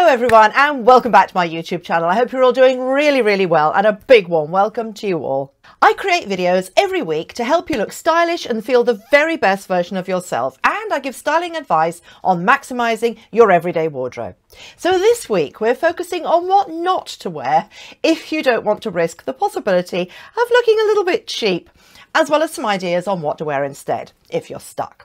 everyone, and welcome back to my YouTube channel. I hope you're all doing really well, and a big warm welcome to you all. I create videos every week to help you look stylish and feel the very best version of yourself, and I give styling advice on maximizing your everyday wardrobe. So this week we're focusing on what not to wear if you don't want to risk the possibility of looking a little bit cheap, as well as some ideas on what to wear instead if you're stuck.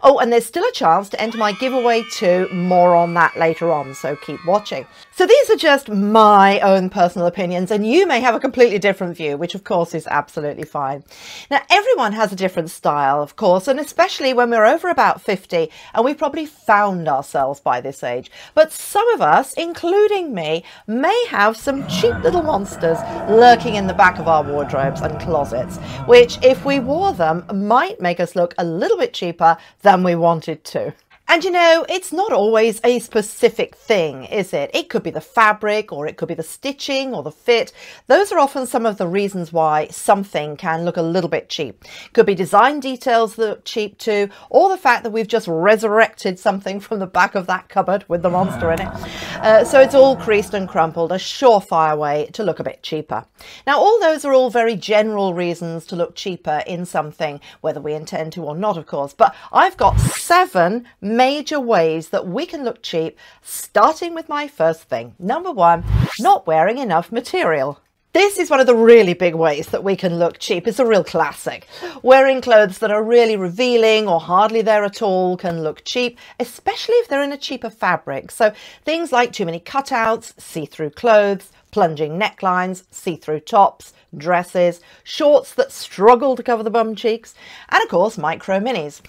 Oh, and there's still a chance to enter my giveaway too. More on that later on, so keep watching. So these are just my own personal opinions, and you may have a completely different view, which of course is absolutely fine. Now, everyone has a different style, of course, and especially when we're over about 50, and we've probably found ourselves by this age. But some of us, including me, may have some cheap little monsters lurking in the back of our wardrobes and closets, which, if we wore them, might make us look a little bit cheaper than we wanted to. And you know, it's not always a specific thing, is it? It could be the fabric, or it could be the stitching or the fit. Those are often some of the reasons why something can look a little bit cheap. Could be design details that look cheap too, or the fact that we've just resurrected something from the back of that cupboard with the monster in it. So it's all creased and crumpled, a surefire way to look a bit cheaper. Now, all those are all very general reasons to look cheaper in something, whether we intend to or not, of course. But I've got 7 major ways that we can look cheap, starting with my first thing. Number 1, not wearing enough material. This is one of the really big ways that we can look cheap. It's a real classic. Wearing clothes that are really revealing or hardly there at all can look cheap, especially if they're in a cheaper fabric. So things like too many cutouts, see-through clothes, plunging necklines, see-through tops, dresses, shorts that struggle to cover the bum cheeks, and of course micro minis.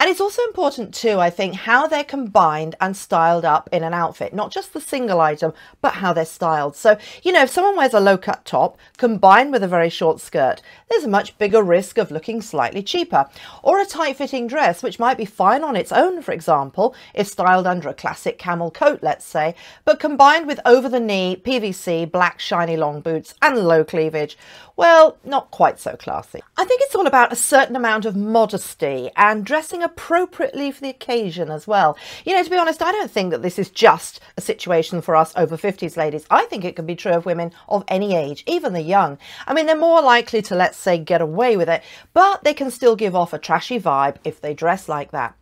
And it's also important too, I think, how they're combined and styled up in an outfit, not just the single item, but how they're styled. So, you know, if someone wears a low-cut top combined with a very short skirt, there's a much bigger risk of looking slightly cheaper. Or a tight-fitting dress, which might be fine on its own, for example, if styled under a classic camel coat, let's say, but combined with over-the-knee PVC, black shiny long boots and low cleavage, well, not quite so classy. I think it's all about a certain amount of modesty and dressing appropriately for the occasion as well. You know, to be honest, I don't think that this is just a situation for us over 50s ladies. I think it can be true of women of any age, even the young. I mean, they're more likely to, let's say, get away with it, but they can still give off a trashy vibe if they dress like that.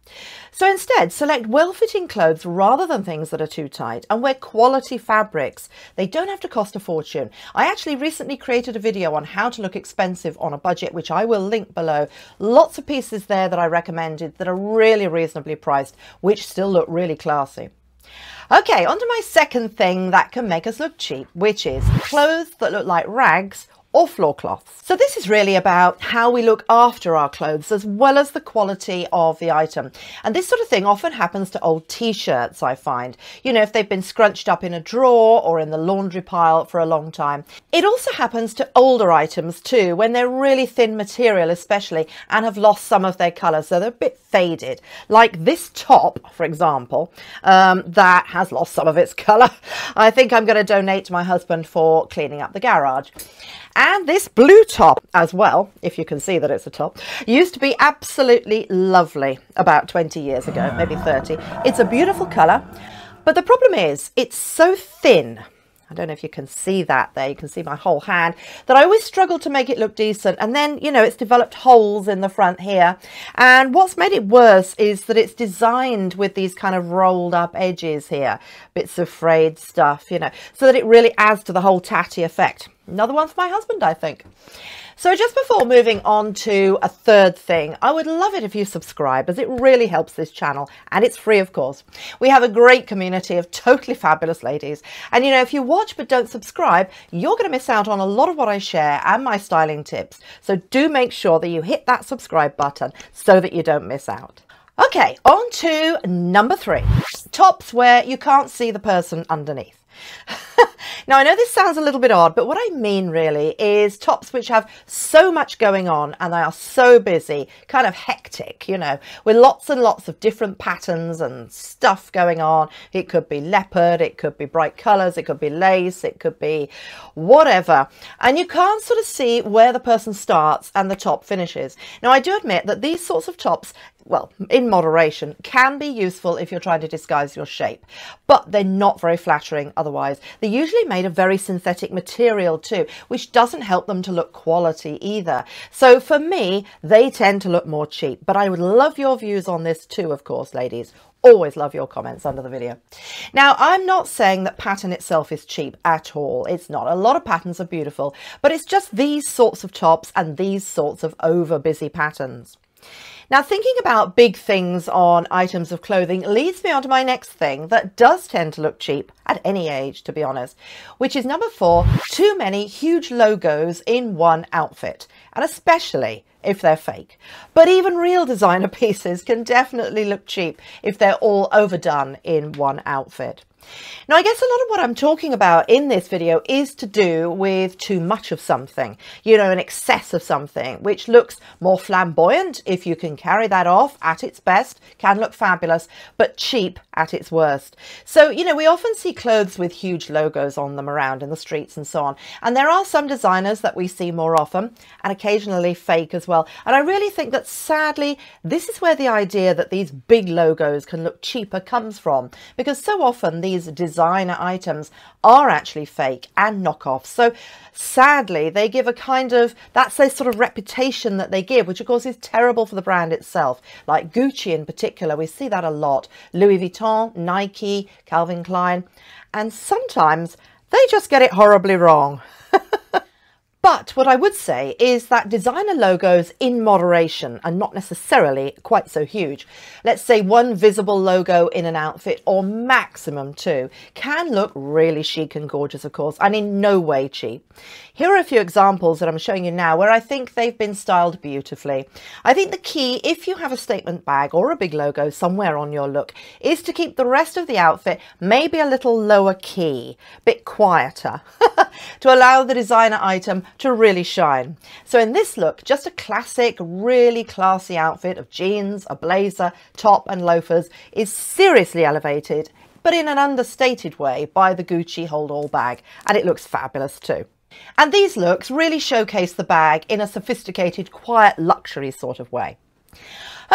So instead, select well-fitting clothes rather than things that are too tight, and wear quality fabrics. They don't have to cost a fortune. I actually recently created a video on how to look expensive on a budget, which I will link below. Lots of pieces there that I recommended that are really reasonably priced, which still look really classy. Okay, on to my second thing that can make us look cheap, which is clothes that look like rags or floor cloths. So this is really about how we look after our clothes as well as the quality of the item. And this sort of thing often happens to old t-shirts, I find. You know, if they've been scrunched up in a drawer or in the laundry pile for a long time. It also happens to older items too, when they're really thin material especially and have lost some of their colour, so they're a bit faded. Like this top, for example, that has lost some of its colour. I think I'm going to donate to my husband for cleaning up the garage. And this blue top as well, if you can see that it's a top, used to be absolutely lovely about 20 years ago, maybe 30. It's a beautiful colour, but the problem is it's so thin. I don't know if you can see that there. You can see my whole hand, that I always struggle to make it look decent. And then, you know, it's developed holes in the front here. And what's made it worse is that it's designed with these kind of rolled up edges here, bits of frayed stuff, you know, so that it really adds to the whole tatty effect. Another one for my husband, I think. So just before moving on to a third thing, I would love it if you subscribe, as it really helps this channel, and it's free, of course. We have a great community of totally fabulous ladies. And you know, if you watch but don't subscribe, you're going to miss out on a lot of what I share and my styling tips. So do make sure that you hit that subscribe button so that you don't miss out. Okay, on to number 3. Tops where you can't see the person underneath. Now, I know this sounds a little bit odd, but what I mean really is tops which have so much going on and they are so busy, kind of hectic, you know, with lots and lots of different patterns and stuff going on. It could be leopard, it could be bright colours, it could be lace, it could be whatever. And you can't sort of see where the person starts and the top finishes. Now, I do admit that these sorts of tops well, in moderation, can be useful if you're trying to disguise your shape, but they're not very flattering otherwise. They're usually made of very synthetic material too, which doesn't help them to look quality either. So for me, they tend to look more cheap, but I would love your views on this too, of course, ladies. Always love your comments under the video. Now, I'm not saying that pattern itself is cheap at all. It's not. A lot of patterns are beautiful, but it's just these sorts of tops and these sorts of over busy patterns. Now, thinking about big things on items of clothing leads me on to my next thing that does tend to look cheap at any age, to be honest, which is number 4, too many huge logos in one outfit, and especially if they're fake. But even real designer pieces can definitely look cheap if they're all overdone in one outfit. Now, I guess a lot of what I'm talking about in this video is to do with too much of something, you know, an excess of something, which looks more flamboyant if you can carry that off at its best, can look fabulous, but cheap at its worst. So, you know, we often see clothes with huge logos on them around in the streets and so on. And there are some designers that we see more often, and occasionally fake as well. And I really think that sadly, this is where the idea that these big logos can look cheaper comes from, because so often these designer items are actually fake and knockoffs. So sadly, they give a kind of, that's a sort of reputation that they give, which of course is terrible for the brand itself. Like Gucci in particular, we see that a lot. Louis Vuitton, Nike, Calvin Klein, and sometimes they just get it horribly wrong. But what I would say is that designer logos in moderation are not necessarily quite so huge. Let's say one visible logo in an outfit, or maximum 2, can look really chic and gorgeous, of course, and in no way cheap. Here are a few examples that I'm showing you now where I think they've been styled beautifully. I think the key, if you have a statement bag or a big logo somewhere on your look, is to keep the rest of the outfit maybe a little lower key, a bit quieter, to allow the designer item to really shine. So in this look, just a classic, really classy outfit of jeans, a blazer, top and loafers is seriously elevated, but in an understated way, by the Gucci Hold All bag, and it looks fabulous too. And these looks really showcase the bag in a sophisticated, quiet, luxury sort of way.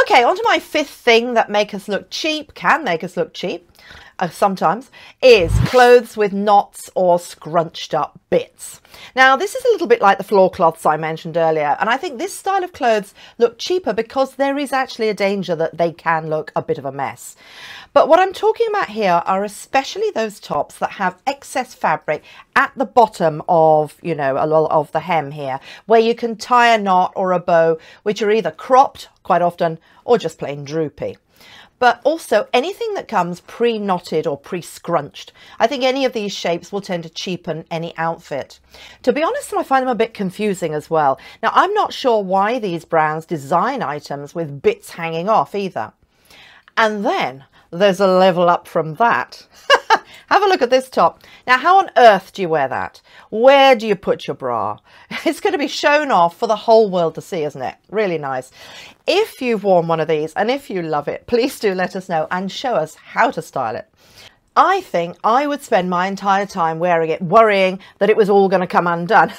Okay, on to my 5th thing that make us look cheap, can make us look cheap, sometimes, is clothes with knots or scrunched up bits. Now, this is a little bit like the floor cloths I mentioned earlier, and I think this style of clothes look cheaper because there is actually a danger that they can look a bit of a mess. But what I'm talking about here are especially those tops that have excess fabric at the bottom of, you know, of the hem here, where you can tie a knot or a bow, which are either cropped quite often or just plain droopy. But also anything that comes pre-knotted or pre-scrunched. I think any of these shapes will tend to cheapen any outfit. To be honest, I find them a bit confusing as well. Now, I'm not sure why these brands design items with bits hanging off either. And then there's a level up from that. Have a look at this top. Now, how on earth do you wear that? Where do you put your bra? It's going to be shown off for the whole world to see, isn't it? Really nice. If you've worn one of these and if you love it, please do let us know and show us how to style it. I think I would spend my entire time wearing it, worrying that it was all going to come undone.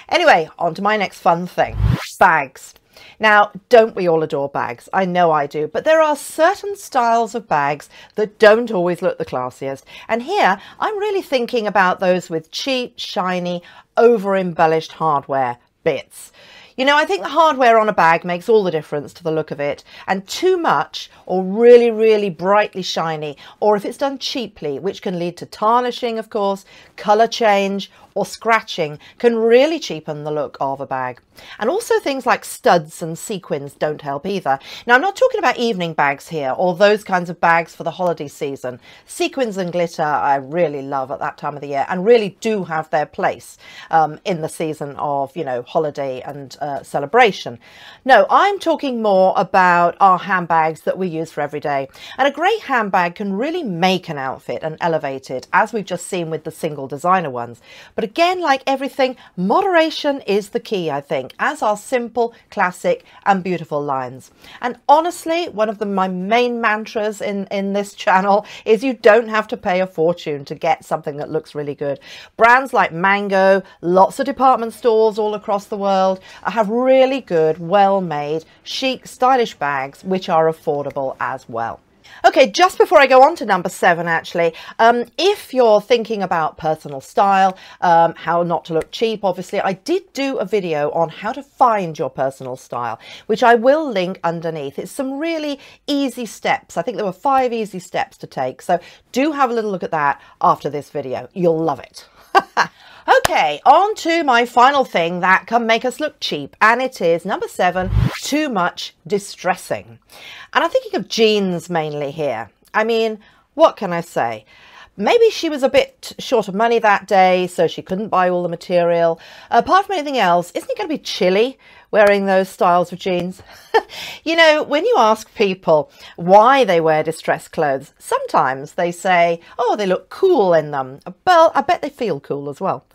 Anyway, on to my next fun thing, bags. Now, don't we all adore bags? I know I do, but there are certain styles of bags that don't always look the classiest. And here, I'm really thinking about those with cheap, shiny, over-embellished hardware bits. You know, I think the hardware on a bag makes all the difference to the look of it, and too much or really, really brightly shiny, or if it's done cheaply, which can lead to tarnishing, of course, colour change, or scratching, can really cheapen the look of a bag. And also things like studs and sequins don't help either. Now, I'm not talking about evening bags here, or those kinds of bags for the holiday season. Sequins and glitter I really love at that time of the year, and really do have their place in the season of, you know, holiday and celebration. No, I'm talking more about our handbags that we use for every day. And a great handbag can really make an outfit and elevate it, as we've just seen with the single designer ones. But a again, like everything, moderation is the key, I think, as are simple, classic and beautiful lines. And honestly, one of my main mantras in this channel is you don't have to pay a fortune to get something that looks really good. Brands like Mango, lots of department stores all across the world have really good, well-made, chic, stylish bags which are affordable as well. Okay, just before I go on to number 7, actually, if you're thinking about personal style, how not to look cheap, obviously, I did do a video on how to find your personal style, which I will link underneath. It's some really easy steps. I think there were 5 easy steps to take. So do have a little look at that after this video. You'll love it. Okay, on to my final thing that can make us look cheap, and it is number 7, too much distressing. And I'm thinking of jeans mainly here. I mean, what can I say? Maybe she was a bit short of money that day, so she couldn't buy all the material. Apart from anything else, isn't it going to be chilly wearing those styles of jeans? You know, when you ask people why they wear distressed clothes, sometimes they say, oh, they look cool in them. Well, I bet they feel cool as well.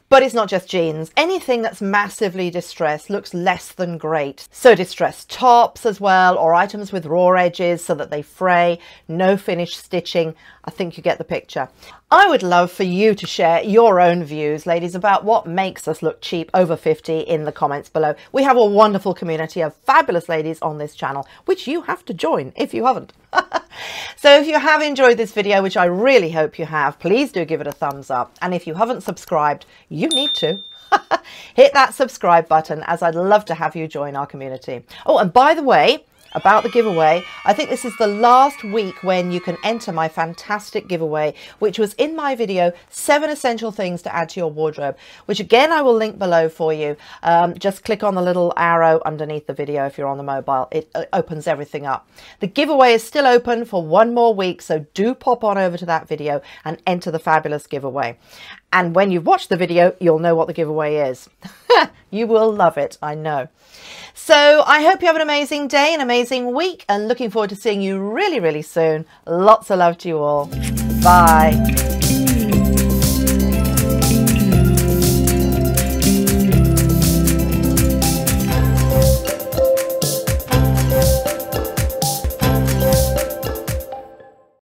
But it's not just jeans. Anything that's massively distressed looks less than great. So distressed tops as well, or items with raw edges so that they fray, no finished stitching. I think you get the picture. I would love for you to share your own views, ladies, about what makes us look cheap over 50 in the comments below. We have a wonderful community of fabulous ladies on this channel, which you have to join if you haven't. So if you have enjoyed this video, which I really hope you have, please do give it a thumbs up. And if you haven't subscribed, you need to. Hit that subscribe button, as I'd love to have you join our community. Oh, and by the way, about the giveaway, I think this is the last week when you can enter my fantastic giveaway, which was in my video, 7 essential things to add to your wardrobe, which again I will link below for you. Just click on the little arrow underneath the video if you're on the mobile. It opens everything up. The giveaway is still open for 1 more week, so do pop on over to that video and enter the fabulous giveaway. And when you've watched the video, you'll know what the giveaway is. You will love it, I know. So I hope you have an amazing day, an amazing week, and looking forward to seeing you really, really soon. Lots of love to you all. Bye.